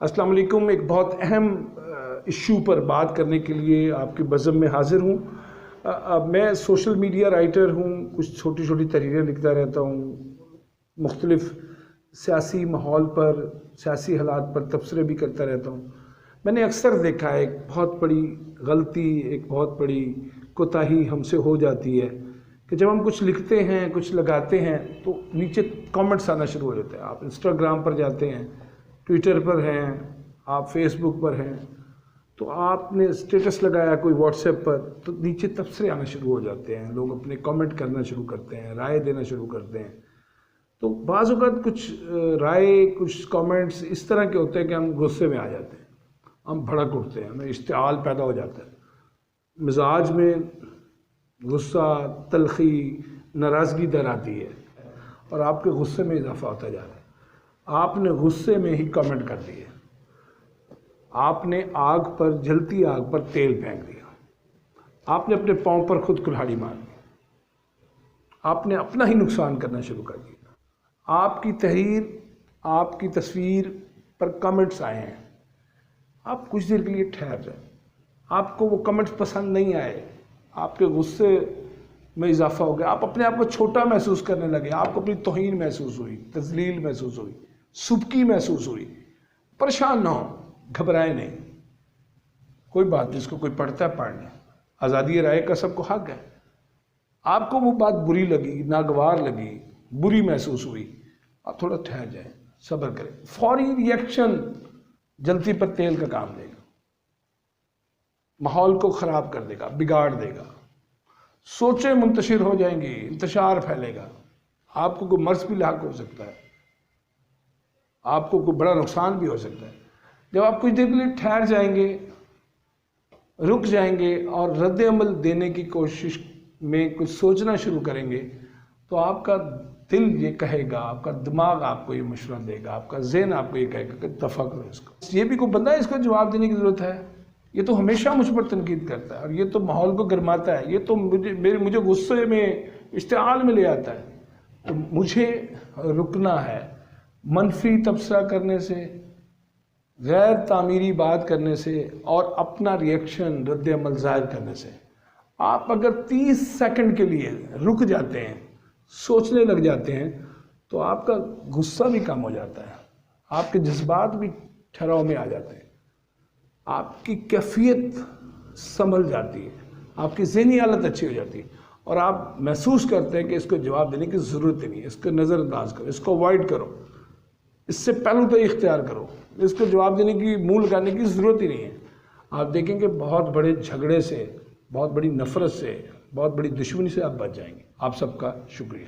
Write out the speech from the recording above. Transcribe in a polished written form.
السلام علیکم۔ ایک بہت اہم ایشو پر بات کرنے کے لیے آپ کے بزم میں حاضر ہوں۔ میں سوشل میڈیا رائٹر ہوں، کچھ چھوٹی چھوٹی تحریریں لکھتا رہتا ہوں، مختلف سیاسی ماحول پر، سیاسی حالات پر تبصرے بھی کرتا رہتا ہوں۔ میں نے اکثر دیکھا ہے ایک بہت بڑی غلطی، ایک بہت بڑی کوتاہی ہم سے ہو جاتی ہے کہ جب ہم کچھ لکھتے ہیں، کچھ لگاتے ہیں تو نیچے کامنٹس آنا شروع ہو جاتے ہیں۔ آپ انسٹاگرام پر جاتے ہیں، ٹویٹر پر ہیں، آپ فیس بک پر ہیں، تو آپ نے اسٹیٹس لگایا کوئی واٹس ایپ پر تو نیچے تبصرے آنا شروع ہو جاتے ہیں، لوگ اپنے کامنٹ کرنا شروع کرتے ہیں، رائے دینا شروع کرتے ہیں۔ تو بعض اوقات کچھ رائے، کچھ کامنٹس اس طرح کے ہوتے ہیں کہ ہم غصے میں آ جاتے ہیں، ہم بھڑک اٹھتے ہیں، ہمیں اشتعال پیدا ہو جاتا ہے، مزاج میں غصہ، تلخی، ناراضگی در آتی ہے اور آپ کے غصے میں اضافہ ہوتا جا رہا ہے۔ آپ نے غصے میں ہی کامنٹ کر دیے، آپ نے آگ پر، جلتی آگ پر تیل پھینک دیا، آپ نے اپنے پاؤں پر خود کلہاڑی مار دی، آپ نے اپنا ہی نقصان کرنا شروع کر دیا۔ آپ کی تحریر، آپ کی تصویر پر کمنٹس آئے ہیں، آپ کچھ دیر کے لیے ٹھہر جائیں۔ آپ کو وہ کمنٹس پسند نہیں آئے، آپ کے غصے میں اضافہ ہو گیا، آپ اپنے آپ کو چھوٹا محسوس کرنے لگے، آپ کو اپنی توہین محسوس ہوئی، تذلیل محسوس ہوئی، سبکی محسوس ہوئی۔ پریشان نہ ہو، گھبرائے نہیں، کوئی بات نہیں، اس کو کوئی پڑھتا ہے پڑھ لیں، آزادی رائے کا سب کو حق ہے۔ آپ کو وہ بات بری لگی، ناگوار لگی، بری محسوس ہوئی، آپ تھوڑا ٹھہر جائیں، صبر کریں۔ فوری ری ایکشن جلتی پر تیل کا کام دے گا، ماحول کو خراب کر دے گا، بگاڑ دے گا، سوچیں منتشر ہو جائیں گی، انتشار پھیلے گا، آپ کو کوئی مرض بھی لاحق ہو سکتا ہے، آپ کو کوئی بڑا نقصان بھی ہو سکتا ہے۔ جب آپ کچھ دیر کے لیے ٹھہر جائیں گے، رک جائیں گے اور رد عمل دینے کی کوشش میں کچھ سوچنا شروع کریں گے تو آپ کا دل یہ کہے گا، آپ کا دماغ آپ کو یہ مشورہ دے گا، آپ کا ذہن آپ کو یہ کہے گا کہ دفع کرو اس کو۔ یہ بھی کوئی بندہ ہے اس کو جواب دینے کی ضرورت ہے؟ یہ تو ہمیشہ مجھ پر تنقید کرتا ہے اور یہ تو ماحول کو گرماتا ہے، یہ تو مجھے غصے میں، اشتعال میں لے آتا ہے۔ تو مجھے رکنا ہے منفی تبصرہ کرنے سے، غیر تعمیری بات کرنے سے اور اپنا ری ایکشن، رد عمل ظاہر کرنے سے۔ آپ اگر 30 سیکنڈ کے لیے رک جاتے ہیں، سوچنے لگ جاتے ہیں تو آپ کا غصہ بھی کم ہو جاتا ہے، آپ کے جذبات بھی ٹھہراؤ میں آ جاتے ہیں، آپ کی کیفیت سنبھل جاتی ہے، آپ کی ذہنی حالت اچھی ہو جاتی ہے اور آپ محسوس کرتے ہیں کہ اس کو جواب دینے کی ضرورت ہی نہیں ہے، اس کو نظر انداز کرو، اس کو اوائڈ کرو، اس سے پہلو تو اختیار کرو، اس کو جواب دینے کی، منہ لگانے کی ضرورت ہی نہیں ہے۔ آپ دیکھیں کہ بہت بڑے جھگڑے سے، بہت بڑی نفرت سے، بہت بڑی دشمنی سے آپ بچ جائیں گے۔ آپ سب کا شکریہ۔